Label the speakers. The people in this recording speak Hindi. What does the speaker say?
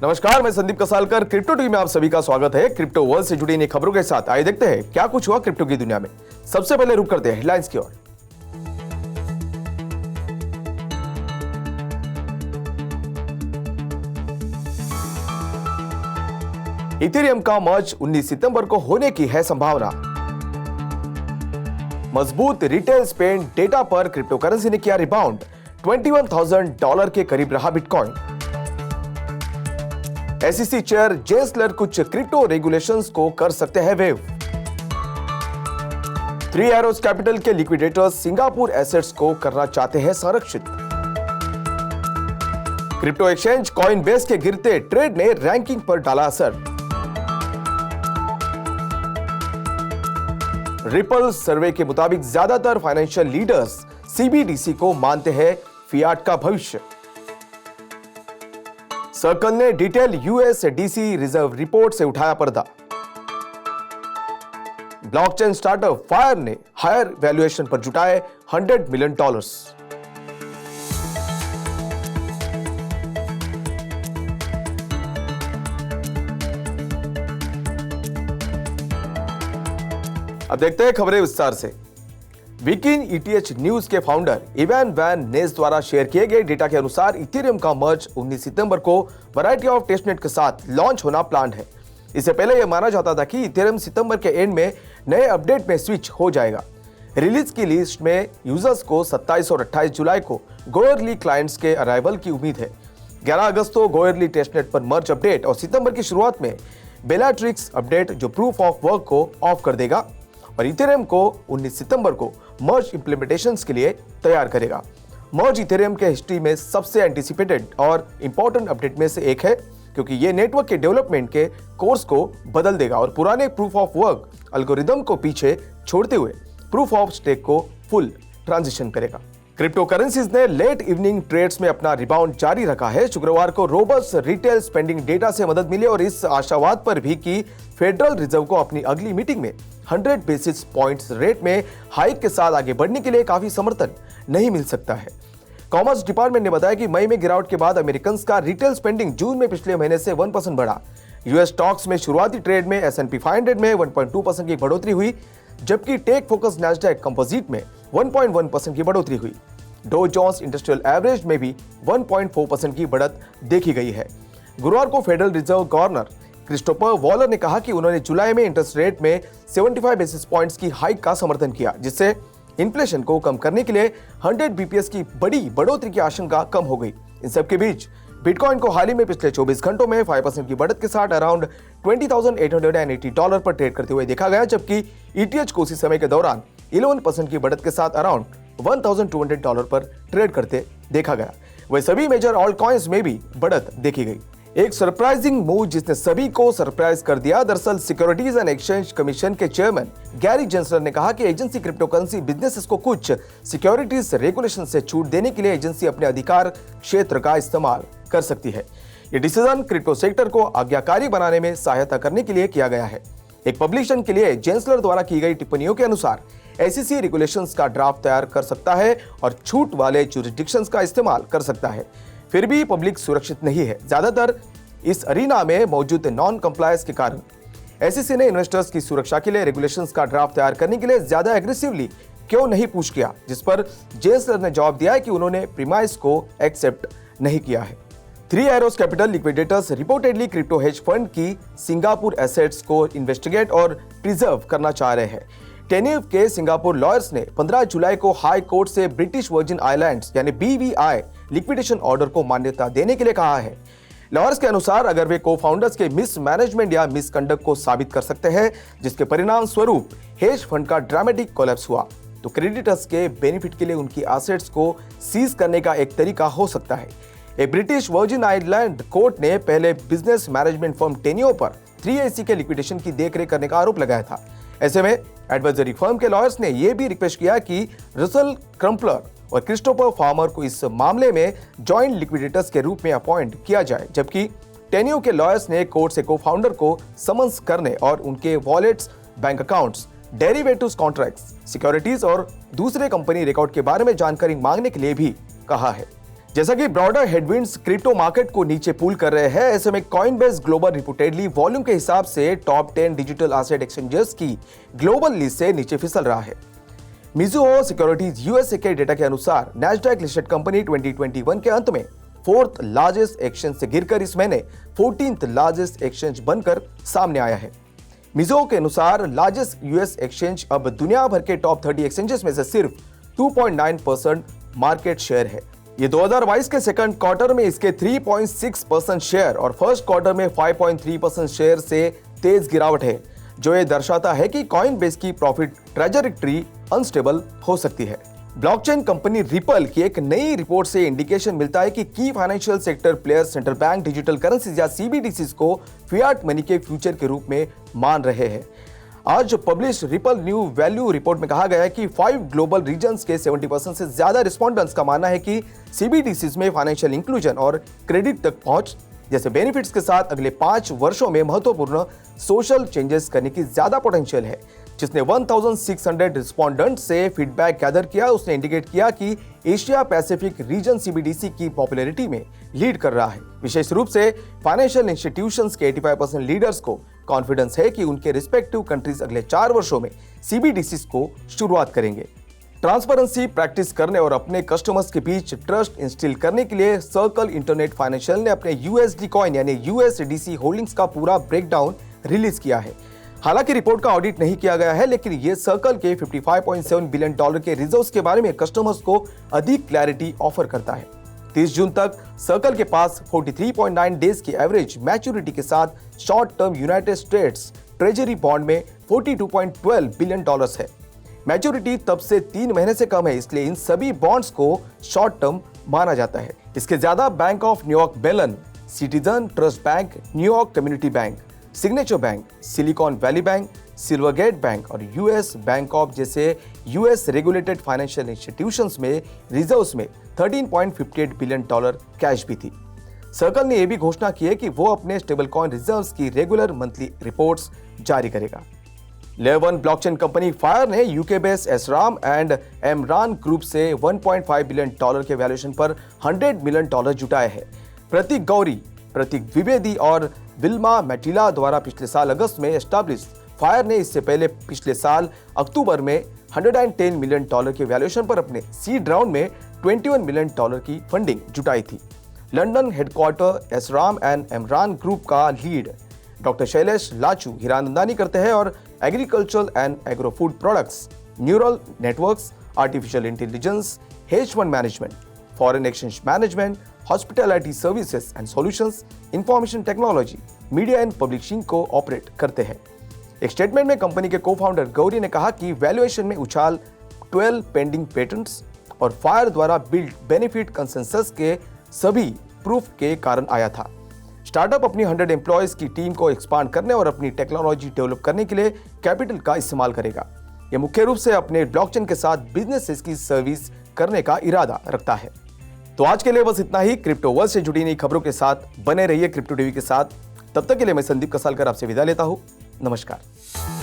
Speaker 1: नमस्कार, मैं संदीप कसालकर। क्रिप्टो टीवी में आप सभी का स्वागत है। क्रिप्टो वर्ल्ड से जुड़ी नई खबरों के साथ आइए देखते हैं क्या कुछ हुआ क्रिप्टो की दुनिया में। सबसे पहले रुक करते हैं हेडलाइंस की ओर। इथेरियम का मर्ज 19 सितंबर को होने की है संभावना। मजबूत रिटेल स्पेंड डेटा पर क्रिप्टो करेंसी ने किया रिबाउंड। $21,000 के करीब रहा बिटकॉइन। SEC चेयर जेंसलर कुछ क्रिप्टो रेगुलेशंस को कर सकते हैं वेव। थ्री एरोज कैपिटल के लिक्विडेटर्स सिंगापुर एसेट्स को करना चाहते हैं संरक्षित। क्रिप्टो एक्सचेंज कॉइनबेस के गिरते ट्रेड ने रैंकिंग पर डाला असर। रिपल सर्वे के मुताबिक ज्यादातर फाइनेंशियल लीडर्स CBDC को मानते हैं फियाट का भविष्य। सर्कल ने डिटेल USDC रिजर्व रिपोर्ट से उठाया पर्दा। ब्लॉकचेन स्टार्टअप फायर ने हायर वैल्यूएशन पर जुटाए $100 मिलियन। अब देखते हैं खबरें विस्तार से। वीकिन ETH न्यूज के फाउंडर इवान वैन नेस द्वारा शेयर किए गए डेटा के अनुसार इथेरियम का मर्ज 19 सितंबर को वैरायटी ऑफ टेस्टनेट के साथ लॉन्च होना प्लान है। इससे पहले यह माना जाता था कि इथेरियम सितंबर के एंड में नए अपडेट में स्विच हो जाएगा। रिलीज की लिस्ट में यूजर्स को 27 और 28 जुलाई को गोयरली क्लाइंट्स के अराइवल की उम्मीद है। 11 अगस्त को गोयरली टेस्टनेट पर मर्ज अपडेट और सितंबर की शुरुआत में बेलाट्रिक्स अपडेट जो प्रूफ ऑफ वर्क को ऑफ कर देगा और इथेरियम को 19 सितंबर को मर्ज इंप्लीमेंटेशंस के लिए तैयार करेगा। मर्ज इथेरियम के हिस्ट्री में सबसे एंटिसिपेटेड और इंपॉर्टेंट अपडेट में से एक है क्योंकि ये नेटवर्क के डेवलपमेंट के कोर्स को बदल देगा और पुराने प्रूफ ऑफ वर्क एल्गोरिदम को पीछे छोड़ते हुए प्रूफ ऑफ स्टेक को फुल ट्रांजिशन करेगा। क्रिप्टो करेंसीज ने लेट इवनिंग ट्रेड्स में अपना रिबाउंड जारी रखा है। शुक्रवार को रोबस्ट रिटेल स्पेंडिंग डेटा से मदद मिली और इस आशावाद पर भी कि फेडरल रिजर्व को अपनी अगली मीटिंग में 100 बेसिस पॉइंट्स रेट में हाइक के साथ आगे बढ़ने के लिए काफी समर्थन नहीं मिल सकता है। कॉमर्स डिपार्टमेंट ने बताया कि मई में गिरावट के बाद अमेरिकन का रिटेल स्पेंडिंग जून में पिछले महीने से 1% बढ़ा। यूएस स्टॉक्स में शुरुआती ट्रेड में S&P 500 में 1.2% की बढ़ोतरी हुई, जबकि टेक फोकस नैस्डैक कंपोजिट में 1.1% की बढ़ोतरी हुई। डो जोन्स इंडस्ट्रियल एवरेज में भी 1.4% की बढ़त देखी गई है। गुरुवार को federal reserve governor Christopher Waller ने कहा कि उन्होंने जुलाई में इंटरेस्ट रेट में 75 बेसिस पॉइंट्स की हाइक का समर्थन किया, जिससे इन्फ्लेशन को कम करने के लिए 100 BPS की बड़ी बढ़ोतरी की आशंका कम हो गई। इन सब के बीच बिटकॉइन को हाल ही में पिछले 24 घंटों में 5% की बढ़त के साथ अराउंड $20,880 पर ट्रेड करते हुए देखा गया, जबकि ETH को उसी समय के दौरान 11% की बढ़त के साथ अराउंड $1,200 पर ट्रेड करते देखा गया। वह सभी मेजर ऑल्ट कॉइन्स में भी बढ़त देखी गई। एक सरप्राइजिंग मूव जिसने सभी को सरप्राइज कर दिया। दरअसल सिक्योरिटीज एंड एक्सचेंज कमीशन के चेयरमैन गैरी जेंसलर ने कहा कि एजेंसी क्रिप्टो करेंसी बिजनेसेस को कुछ सिक्योरिटीज रेगुलेशन से छूट देने के लिए एजेंसी अपने अधिकार क्षेत्र का इस्तेमाल कर सकती है। ये डिसीजन क्रिप्टो सेक्टर को आज्ञाकारी बनाने में सहायता करने के लिए किया गया है। एक पब्लिकेशन के लिए जेंसलर द्वारा की गई टिप्पणियों के अनुसार SEC रेगुलेशंस का ड्राफ्ट तैयार कर सकता है और छूट वाले जुरिस्डिक्शंस का इस्तेमाल कर सकता है। फिर भी पब्लिक सुरक्षित नहीं है, ज्यादातर इस अरीना में मौजूद नॉन कंप्लायंस के कारण। SEC ने इन्वेस्टर्स की सुरक्षा के लिए रेगुलेशंस का ड्राफ्ट तैयार करने के लिए ज्यादा एग्रेसिवली क्यों नहीं पुश किया, जिस पर जेंसलर ने जवाब दिया है कि उन्होंने प्रीमाइस को एक्सेप्ट नहीं किया है। Three arrows capital liquidators reportedly crypto hedge fund की सिंगापुर एसेट्स को इन्वेस्टिगेट और प्रिजर्व करना चाह रहे हैं। टेनिव के सिंगापुर लॉयर्स ने 15 जुलाई को हाई कोर्ट से ब्रिटिश वर्जिन आइलैंड्स यानी BVI लिक्विडेशन ऑर्डर को मान्यता देने के लिए कहा है। लॉयर्स के अनुसार अगर वे को फाउंडर्स के मिसमैनेजमेंट या मिसकंडक्ट को साबित कर सकते हैं, जिसके परिणाम स्वरूप हेज फंड का ड्रामेटिक कोलैप्स हुआ, तो क्रेडिटर्स के बेनिफिट के लिए उनकी एसेट्स को सीज करने का एक तरीका हो सकता है। एक ब्रिटिश वर्जिन आइलैंड कोर्ट ने पहले बिजनेस मैनेजमेंट फर्म टेनियो पर 3AC के लिक्विडेशन की देखरेख करने का आरोप लगाया था। ऐसे में एडवाइजरी फर्म के लॉयर्स ने यह भी रिक्वेस्ट किया कि रसल क्रम्पलर और क्रिस्टोफर फार्मर को इस मामले में जॉइंट लिक्विडेटर्स के रूप में अपॉइंट किया जाए, जबकि टेनियो के लॉयर्स ने कोर्ट से को-फाउंडर को समन्स करने और उनके wallets, bank accounts, derivatives contracts, securities और दूसरे कंपनी रिकॉर्ड के बारे में जानकारी मांगने के लिए भी कहा है। जैसा कि ब्रॉडर हेडविंड्स क्रिप्टो मार्केट को नीचे पुल कर रहे हैं, ऐसे में कॉइनबेस ग्लोबल रिपोर्टेडली वॉल्यूम के हिसाब से टॉप 10 डिजिटल एसेट एक्सचेंजेस की ग्लोबल लिस्ट से नीचे फिसल रहा है। मिजुहो सिक्योरिटीज यूएसए के डेटा के अनुसार नैस्डैक लिस्टेड कंपनी 2021 के अंत में 4th लार्जेस्ट एक्सचेंज से गिरकर इस महीने 14th लार्जेस्ट एक्सचेंज बनकर सामने आया है। मिजुहो के अनुसार लार्जेस्ट यूएस एक्सचेंज अब दुनिया भर के टॉप 30 एक्सचेंजेस में से सिर्फ 2.9% मार्केट शेयर है। ये 2022 के सेकंड क्वार्टर में इसके 3.6% शेयर और फर्स्ट क्वार्टर में 5.3% शेयर से तेज गिरावट है, जो ये दर्शाता है कि कॉइनबेस की प्रॉफिट ट्रेजेक्टरी अनस्टेबल हो सकती है। ब्लॉकचेन कंपनी रिपल की एक नई रिपोर्ट से इंडिकेशन मिलता है कि की financial sector players central bank digital currencies या सीबीडीसीज को फियाट मनी के फ्यूचर के रूप में मान रहे हैं। आज publish ripple new value report में कहा गया है कि 5 ग्लोबल रीजन्स के 70% से ज्यादा रिस्पोंडेंट्स का मानना है कि सीबीडीसीज में फाइनेंशियल इंक्लूजन और क्रेडिट तक पहुंच जैसे बेनिफिट्स के साथ अगले 5 वर्षों में महत्वपूर्ण सोशल चेंजेस करने की ज्यादा पोटेंशियल है। जिसने 1600 रिस्पोंडेंट से फीडबैक गैदर किया, उसने इंडिकेट किया कि एशिया पैसिफिक रीजन सीबीडीसी की पॉपुलैरिटी में लीड कर रहा है। विशेष रूप से फाइनेंशियल इंस्टीट्यूशंस के 85% लीडर्स को कॉन्फिडेंस है कि उनके रिस्पेक्टिव कंट्रीज अगले 4 वर्षों में सीबीडीसीज को शुरुआत करेंगे। ट्रांसपेरेंसी प्रैक्टिस करने और अपने कस्टमर्स के बीच ट्रस्ट इंस्टिल करने के लिए सर्कल इंटरनेट फाइनेंशियल ने अपने यूएसडी कॉइन यानी यूएसडीसी होल्डिंग्स का पूरा ब्रेकडाउन रिलीज किया है। हालांकि रिपोर्ट का ऑडिट नहीं किया गया है, लेकिन ये सर्कल के $55.7 बिलियन के रिजर्व्स के बारे में कस्टमर्स को अधिक क्लैरिटी ऑफर करता है। 30 जून तक सर्कल के पास 43.9 डेज की एवरेज मैच्योरिटी के साथ short term United states treasury bond में $42.12 बिलियन है। मैच्योरिटी तब से 3 महीने से कम है, इसलिए इन सभी बॉन्ड्स को शॉर्ट टर्म माना जाता है। इसके ज्यादा बैंक ऑफ न्यूयॉर्क बेलन, citizen trust bank, New York community bank, signature bank, silicon valley bank, Silvergate bank और यूएस बैंक ऑफ जैसे यूएस रेगुलेटेड फाइनेंशियल इंस्टीट्यूशंस में रिजर्व्स में $13.58 बिलियन कैश भी थी। सर्कल ने यह भी घोषणा की है कि वो अपने स्टेबल कॉइन रिजर्व्स की रेगुलर मंथली रिपोर्ट्स जारी करेगा। लेयर 1 ब्लॉकचेन कंपनी फायर ने UK based एसराम and Amaron group से $1.5 बिलियन के वैल्यूएशन पर $100 मिलियन जुटाए हैं। प्रतीक गौरी, प्रतीक द्विवेदी और विल्मा मैटिला द्वारा पिछले साल अगस्त में एस्टैब्लिश फायर ने इससे पहले पिछले साल अक्टूबर में $110 मिलियन के वैल्यूएशन पर अपने सीड राउंड में $21 मिलियन की फंडिंग जुटाई थी। London headquarter एसराम and Amaron group का लीड डॉक्टर शैलेश लाचू हीरानंदानी करते हैं और agricultural and agro food products, neural networks, artificial intelligence, hedge fund management, foreign exchange management, hospitality services and solutions, information technology, media and publishing को ऑपरेट करते हैं। एक स्टेटमेंट में कंपनी के को-फाउंडर गौरी ने कहा कि वैल्यूएशन में उछाल 12 पेंडिंग पेटेंट्स और फायर द्वारा बिल्ड बेनिफिट कंसेंसस के सभी प्रूफ के कारण आया था। स्टार्टअप अपनी 100 एम्प्लॉयज की टीम को एक्सपांड करने और अपनी टेक्नोलॉजी डेवलप करने के लिए कैपिटल का इस्तेमाल करेगा। यह मुख्य रूप से अपने ब्लॉकचेन के साथ बिजनेसेस की सर्विस करने का इरादा रखता है। तो आज के लिए बस इतना ही। क्रिप्टो वर्ल्ड से जुड़ी नई खबरों के साथ बने रहिए क्रिप्टो टीवी के साथ। तब तक के लिए मैं संदीप कसालकर आपसे विदा लेता हूं। नमस्कार।